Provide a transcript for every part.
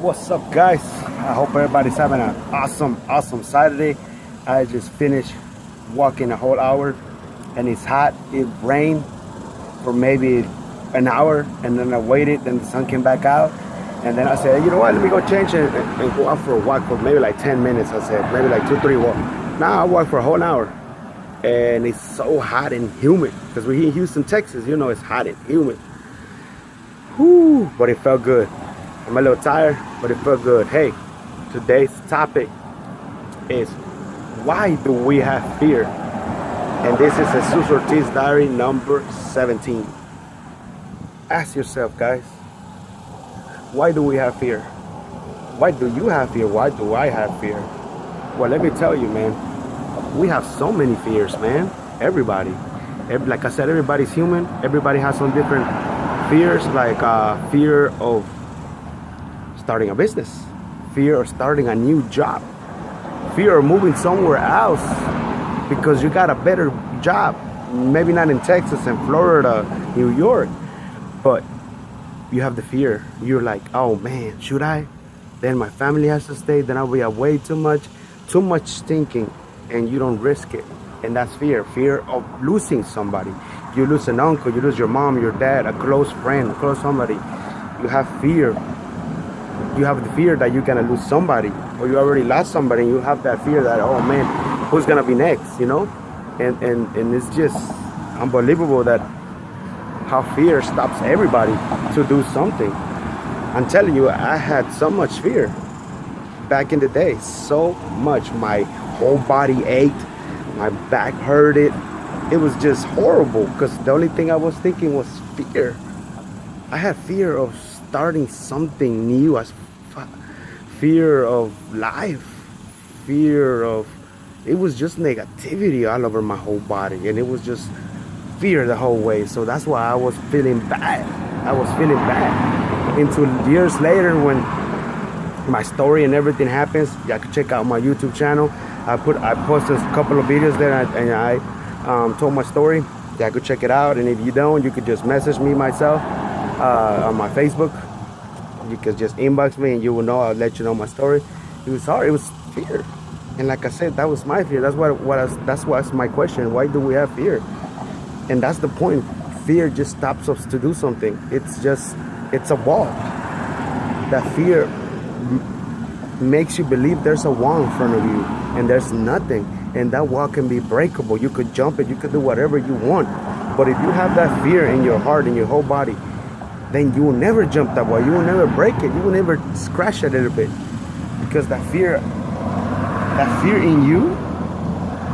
What's up, guys? I hope everybody's having an awesome Saturday. I just finished walking a whole hour and it's hot. It rained for maybe an hour and then I waited, then the sun came back out. And then I said, you know what, let me go change and go out for a walk for maybe like 10 minutes. I said, maybe like 2, 3 walk. Now I walk for a whole hour and it's so hot and humid because we're here in Houston, Texas. You know, it's hot and humid. Whew, but it felt good. I'm a little tired, but it felt good. Hey, today's topic is why do we have fear? And this is Jesus Ortiz Diary number 17. Ask yourself, guys, why do we have fear? Why do you have fear? Why do I have fear? Well, let me tell you, man, we have so many fears, man. Everybody. Like I said, everybody's human. Everybody has some different fears, like fear of starting a business, fear of starting a new job, fear of moving somewhere else because you got a better job, maybe not in Texas and Florida, New York, but you have the fear. You're like, oh man, should I? Then my family has to stay, then I'll be away too much thinking, and you don't risk it. And that's fear of losing somebody. You lose an uncle, you lose your mom, your dad, a close friend, close somebody. You have fear. You have the fear that you're gonna lose somebody, or you already lost somebody, and you have that fear that, oh man, who's gonna be next, you know? And it's just unbelievable that how fear stops everybody to do something. I'm telling you, I had so much fear back in the day, so much. My whole body ached, my back hurted. It was just horrible because the only thing I was thinking was fear. I had fear of starting something new, as fear of life, fear of, it was just negativity all over my whole body, and it was just fear the whole way. So that's why I was feeling bad. Until years later, when my story and everything happens, you can check out my YouTube channel. I posted a couple of videos there, and I told my story. You could check it out, and if you don't, you could just message me myself on my Facebook. You could just inbox me and you will know. I'll let you know my story. It was hard. It was fear, and like I said, that was my fear. That's what's my question. Why do we have fear? And that's the point. Fear just stops us to do something. It's a wall. That fear makes you believe there's a wall in front of you and there's nothing, and that wall can be breakable. You could jump it, you could do whatever you want. But if you have that fear in your heart, in your whole body, then you will never jump that wall. You will never break it. You will never scratch it a little bit, because that fear in you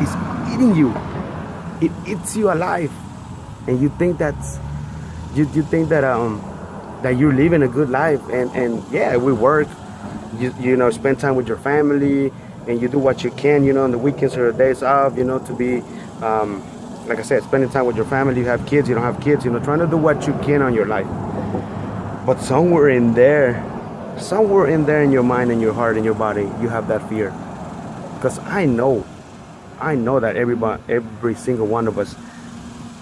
is eating you. It eats you alive, and you think that you're living a good life. And yeah, we work. You know, spend time with your family, and you do what you can. You know, on the weekends or the days off. You know, to be like I said, spending time with your family. You have kids. You don't have kids. You know, trying to do what you can on your life. But somewhere in there in your mind and your heart and your body, you have that fear. Because I know that every single one of us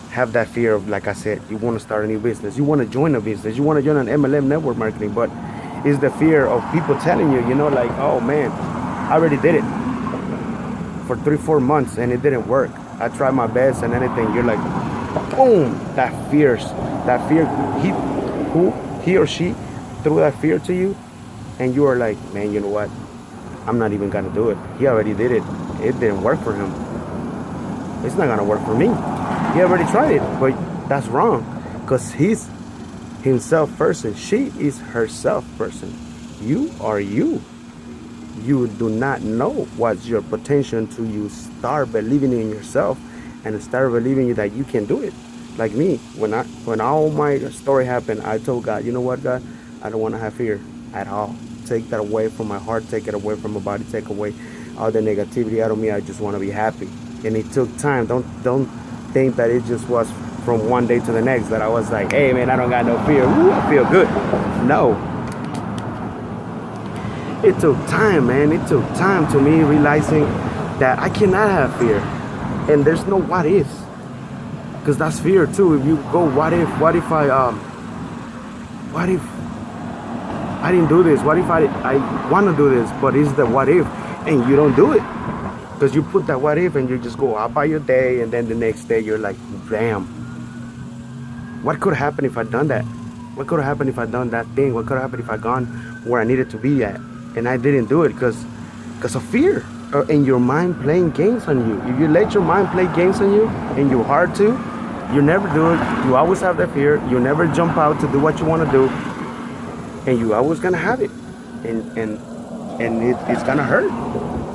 have that fear of, like I said, you want to start a new business, you want to join a business, you want to join an MLM, network marketing, but it's the fear of people telling you, you know, like, oh man, I already did it for 3-4 months and it didn't work. I tried my best and anything. You're like, boom, that fear, he or she threw that fear to you, and you are like, man, you know what? I'm not even gonna do it. He already did it. It didn't work for him. It's not gonna work for me. He already tried it, but that's wrong, because he's himself person. She is herself person. You are you. You do not know what's your potential until you start believing in yourself and start believing that you can do it. Like me, when all my story happened, I told God, you know what, God, I don't want to have fear at all. Take that away from my heart, take it away from my body, take away all the negativity out of me. I just want to be happy. And it took time. Don't think that it just was from one day to the next that I was like, hey man, I don't got no fear. Ooh, I feel good. No. It took time, man. It took time to me realizing that I cannot have fear. And there's no what ifs. Because that's fear too. If you go, what if I didn't do this? What if I want to do this, but it's the what if, and you don't do it because you put that what if and you just go out by your day, and then the next day you're like, damn, what could happen if I done that? What could have happened if I done that thing? What could have happened if I gone where I needed to be at? And I didn't do it because of fear, and your mind playing games on you. If you let your mind play games on you and your heart too, you never do it. You always have that fear. You never jump out to do what you want to do, and you always gonna have it, and it's gonna hurt.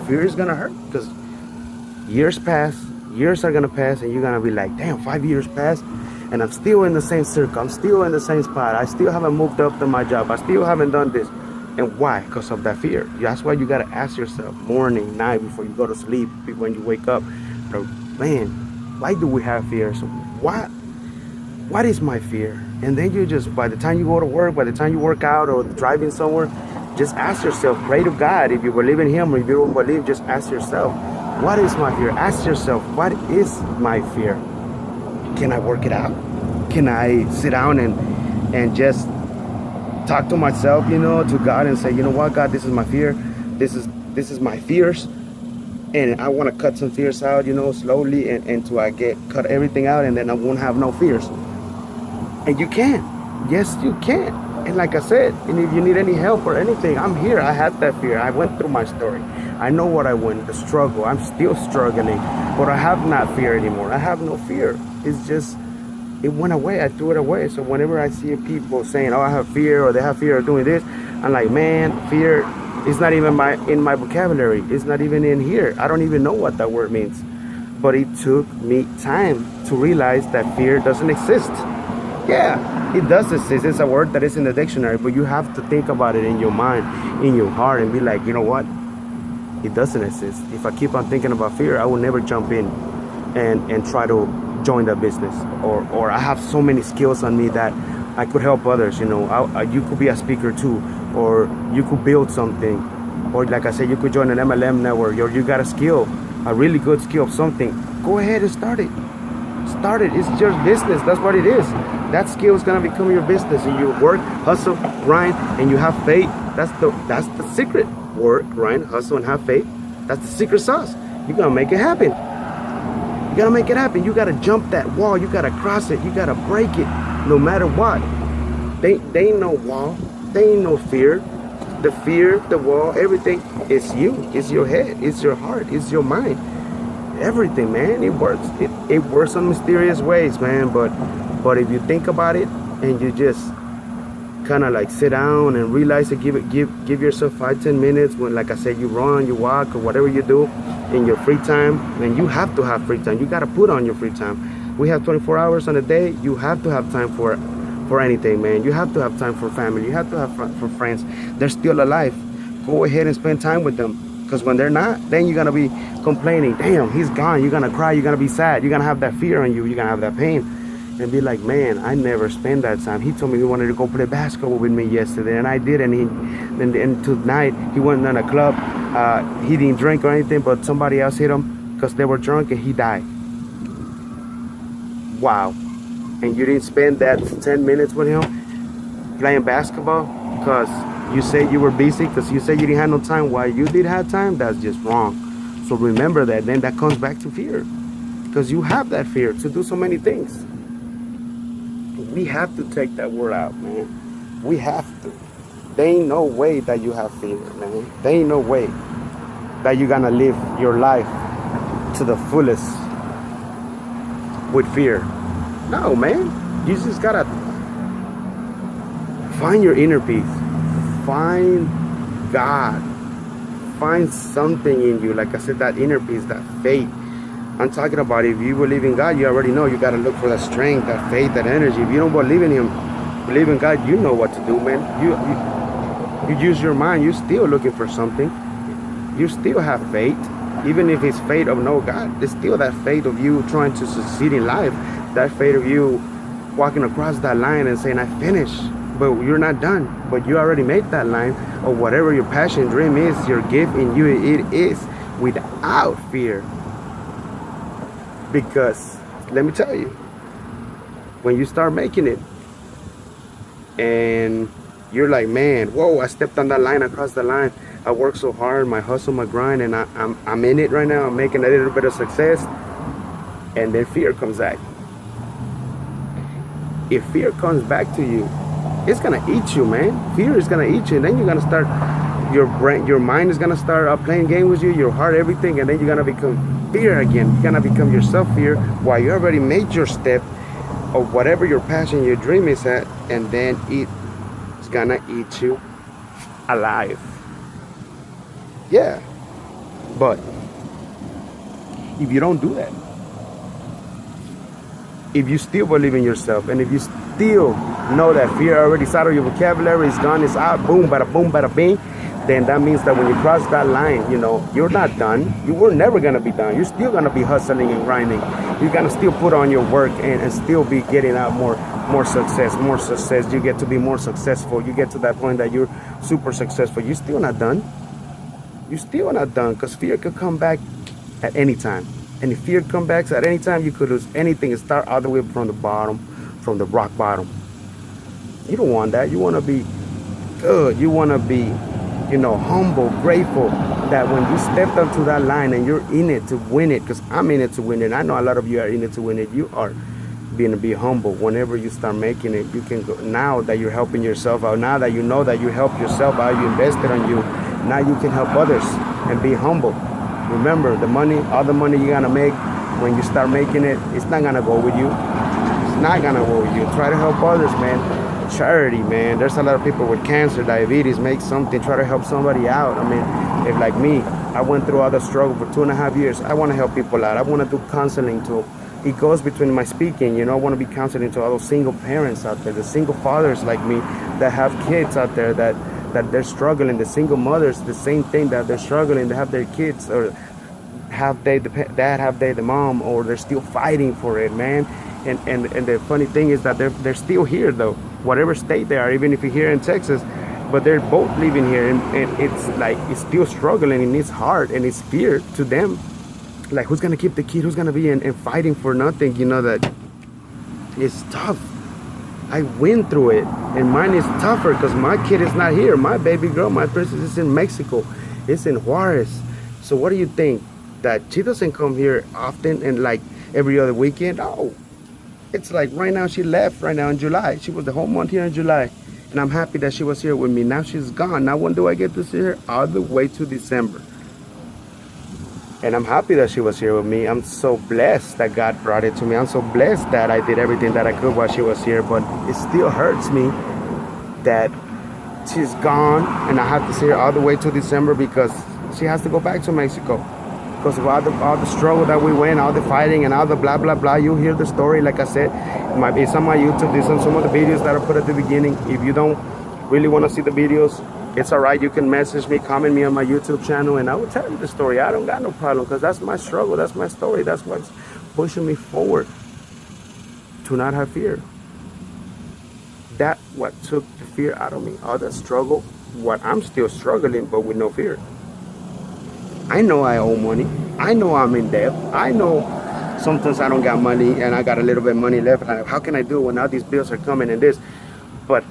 Fear is gonna hurt because years pass, years are gonna pass, and you're gonna be like, damn, 5 years passed, and I'm still in the same circle. I'm still in the same spot. I still haven't moved up to my job. I still haven't done this. And why? Because of that fear. That's why you gotta ask yourself morning, night, before you go to sleep, when you wake up, man, why do we have fear? So what is my fear? And then you just, by the time you go to work, by the time you work out or driving somewhere, just ask yourself, pray to God. If you believe in Him or if you don't believe, just ask yourself, what is my fear? Ask yourself, what is my fear? Can I work it out? Can I sit down and just talk to myself, to God, and say, you know what, God, this is my fear. This is my fears. And I want to cut some fears out, slowly, and until I cut everything out, and then I won't have no fears. And you can. Yes, you can. And like I said, and if you need any help or anything, I'm here. I had that fear. I went through my story. I know what I went, the struggle. I'm still struggling, but I have not fear anymore. I have no fear. It's just, it went away. I threw it away. So whenever I see people saying, oh, I have fear, or they have fear of doing this, I'm like, man, fear is not even in my vocabulary. It's not even in here. I don't even know what that word means. But it took me time to realize that fear doesn't exist. Yeah, it does exist. It's a word that is in the dictionary, but you have to think about it in your mind, in your heart, and be like, you know what? It doesn't exist. If I keep on thinking about fear, I will never jump in and try to join that business. Or I have so many skills on me that I could help others. You could be a speaker too, or you could build something, or like I said, you could join an MLM network, or you got a skill, a really good skill of something. Go ahead and start it. Start it. It's your business. That's what it is. That skill is gonna become your business, and you work, hustle, grind, and you have faith. That's the secret. Work, grind, hustle, and have faith. That's the secret sauce. You're gonna make it happen. You gotta make it happen. You gotta jump that wall. You gotta cross it. You gotta break it, no matter what. They ain't no wall. They ain't no fear. The fear, the wall, everything is you. It's your head. It's your heart. It's your mind. Everything, man. It works. It works in mysterious ways, man. But if you think about it and you just kind of like sit down and realize it, give yourself 5-10 minutes when, like I said, you run, you walk, or whatever you do in your free time. And you have to have free time. You got to put on your free time. We have 24 hours on a day. You have to have time for anything, man. You have to have time for family. You have to have for friends. They're still alive. Go ahead and spend time with them. Because when they're not, then you're going to be complaining. Damn, he's gone. You're going to cry. You're going to be sad. You're going to have that fear on you. You're going to have that pain. And be like, man, I never spent that time. He told me he wanted to go play basketball with me yesterday, and I did. And tonight he went on a club. He didn't drink or anything, but somebody else hit him because they were drunk, and he died. Wow. And you didn't spend that 10 minutes with him playing basketball because you said you were busy, because you said you didn't have no time. Why you did have time? That's just wrong. So remember that. Then that comes back to fear, because you have that fear to do so many things. We have to take that word out, man. We have to. There ain't no way that you have fear, man. There ain't no way that you're gonna live your life to the fullest with fear. No, man. You just gotta find your inner peace. Find God. Find something in you. Like I said, that inner peace, that faith. I'm talking about, if you believe in God, you already know. You got to look for that strength, that faith, that energy. If you don't believe in Him, believe in God, you know what to do, man. You use your mind. You're still looking for something. You still have faith. Even if it's faith of no God, it's still that faith of you trying to succeed in life. That faith of you walking across that line and saying, I finished. But you're not done. But you already made that line. Or whatever your passion, dream is, your gift in you, it is without fear. Because let me tell you, when you start making it and You're like, man, whoa, I stepped on that line, across the line. I worked so hard, my hustle, my grind, and I'm in it right now. I'm making a little bit of success. And then fear comes back. If fear comes back to you, it's gonna eat you, man. Fear is gonna eat you, and then you're gonna start, your mind is gonna start playing game with you, your heart, everything, and then you're gonna become fear again. You're gonna become yourself fear while you already made your step of whatever your passion, your dream is at, and then it's gonna eat you alive. Yeah, but if you don't do that, if you still believe in yourself, and if you still know that fear already is out of your vocabulary, it's gone, it's out, boom, bada bing, then that means that when you cross that line, you're not done. You were never gonna be done. You're still gonna be hustling and grinding. You're gonna still put on your work and still be getting out more success. You get to be more successful. You get to that point that you're super successful. You're still not done. You're still not done, because fear could come back at any time. And if fear comes back at any time, you could lose anything and start all the way from the bottom, from the rock bottom. You don't want that. You want to be good. You want to be, humble, grateful that when you stepped up to that line and you're in it to win it, because I'm in it to win it. I know a lot of you are in it to win it. You are being to be humble. Whenever you start making it, you can go. Now that you're helping yourself out, now that you know that you helped yourself out, you invested on you, now you can help others and be humble. Remember, the money, all the money you're gonna make, when you start making it, it's not gonna go with you. It's not gonna go with you. Try to help others, man. Charity, man. There's a lot of people with cancer, diabetes. Make something. Try to help somebody out. I mean, if like me, I went through all the struggle for 2.5 years. I want to help people out. I want to do counseling too. It goes between my speaking. I want to be counseling to all those single parents out there, the single fathers like me that have kids out there that they're struggling, the single mothers, the same thing that they're struggling to have their kids, or have they the dad, have they the mom, or they're still fighting for it, man. And the funny thing is that they're still here though, whatever state they are, even if you're here in Texas, but they're both living here, and it's like, it's still struggling, and it's hard, and it's fear to them. Like, who's gonna keep the kid? Who's gonna be and fighting for nothing? That it's tough. I went through it, and mine is tougher because my kid is not here. My baby girl, my princess, is in Mexico. It's in Juarez. So what do you think? That she doesn't come here often and like every other weekend? Oh, it's like right now she left right now in July. She was the whole month here in July. And I'm happy that she was here with me. Now she's gone. Now when do I get to see her? All the way to December. And I'm happy that she was here with me. I'm so blessed that God brought it to me. I'm so blessed that I did everything that I could while she was here. But it still hurts me that she's gone and I have to see her all the way to December, because she has to go back to Mexico. Because of all the struggle that we went, all the fighting and all the blah, blah, blah. You hear the story, like I said. It's on my YouTube. These are some of the videos that I put at the beginning. If you don't really want to see the videos, it's all right. You can message me, comment me on my YouTube channel, and I will tell you the story. I don't got no problem, because that's my struggle. That's my story. That's what's pushing me forward to not have fear. That's what took the fear out of me. All the struggle, what I'm still struggling, but with no fear. I know I owe money. I know I'm in debt. I know sometimes I don't got money and I got a little bit of money left. And how can I do it when all these bills are coming and this? But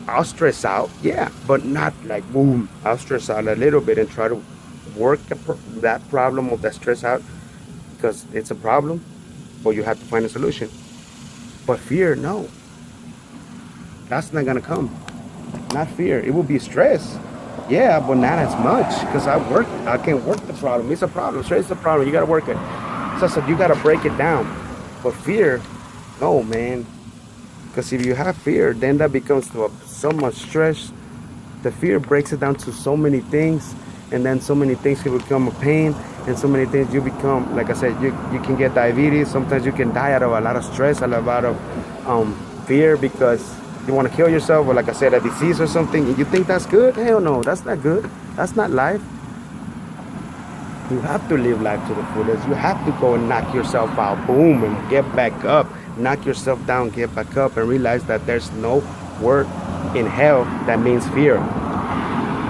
I'll stress out, yeah, but not like boom. I'll stress out a little bit and try to work that problem of that stress out, because it's a problem, but you have to find a solution. But fear, no. That's not gonna come. Not fear. It will be stress. Yeah, but not as much, because I can work the problem. It's a problem. Stress is a problem. You gotta work it. So I said, you gotta break it down. But fear, no, man. Because if you have fear, then that becomes so much stress. The fear breaks it down to so many things, and then so many things can become a pain, and so many things you become, like I said, you can get diabetes. Sometimes you can die out of a lot of stress, a lot of fear, because you want to kill yourself, or like I said, a disease or something. You think that's good? Hell no, that's not good. That's not life. You have to live life to the fullest. You have to go and knock yourself out, boom, and get back up. Knock yourself down, get back up, and realize that there's no word in hell that means fear.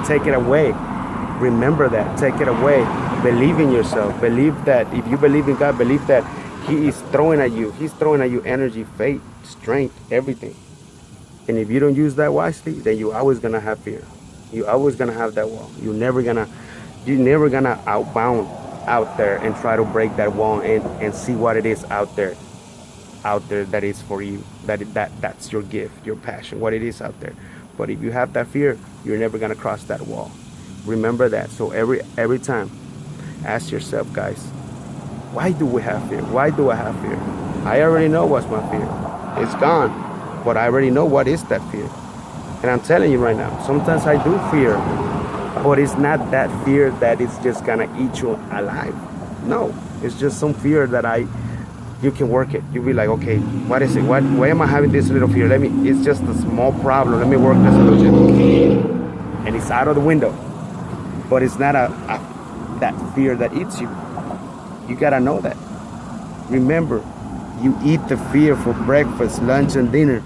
Take it away. Remember that. Take it away. Believe in yourself. Believe that if you believe in God, believe that He is throwing at you. He's throwing at you energy, faith, strength, everything. And if you don't use that wisely, then you're always gonna have fear. You're always gonna have that wall. You're never gonna outbound out there and try to break that wall and see what it is out there that is for you. That's your gift, your passion, what it is out there. But if you have that fear, you're never gonna cross that wall. Remember that. So every time, ask yourself, guys, why do we have fear? Why do I have fear? I already know what's my fear. It's gone. But I already know what is that fear. And I'm telling you right now, sometimes I do fear, but it's not that fear that it's just gonna eat you alive. No, it's just some fear that you can work it. You'll be like, okay, what is it? Why am I having this little fear? It's just a small problem. Let me work the solution. And it's out of the window. But it's not that fear that eats you. You gotta know that. Remember, you eat the fear for breakfast, lunch, and dinner.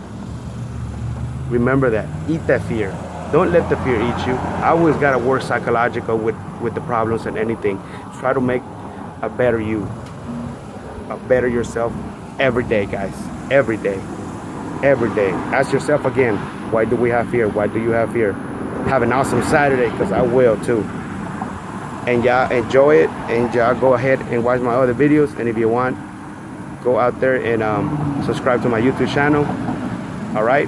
Remember that. Eat that fear. Don't let the fear eat you. I always gotta work psychological with the problems and anything. Try to make a better you, a better yourself every day, guys. Every day. Every day. Ask yourself again, why do we have fear? Why do you have fear? Have an awesome Saturday, because I will too. And y'all enjoy it, and y'all go ahead and watch my other videos. And if you want, go out there and subscribe to my YouTube channel. All right,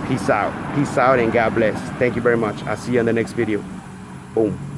peace out, and God bless. Thank you very much. I'll see you in the next video. Boom.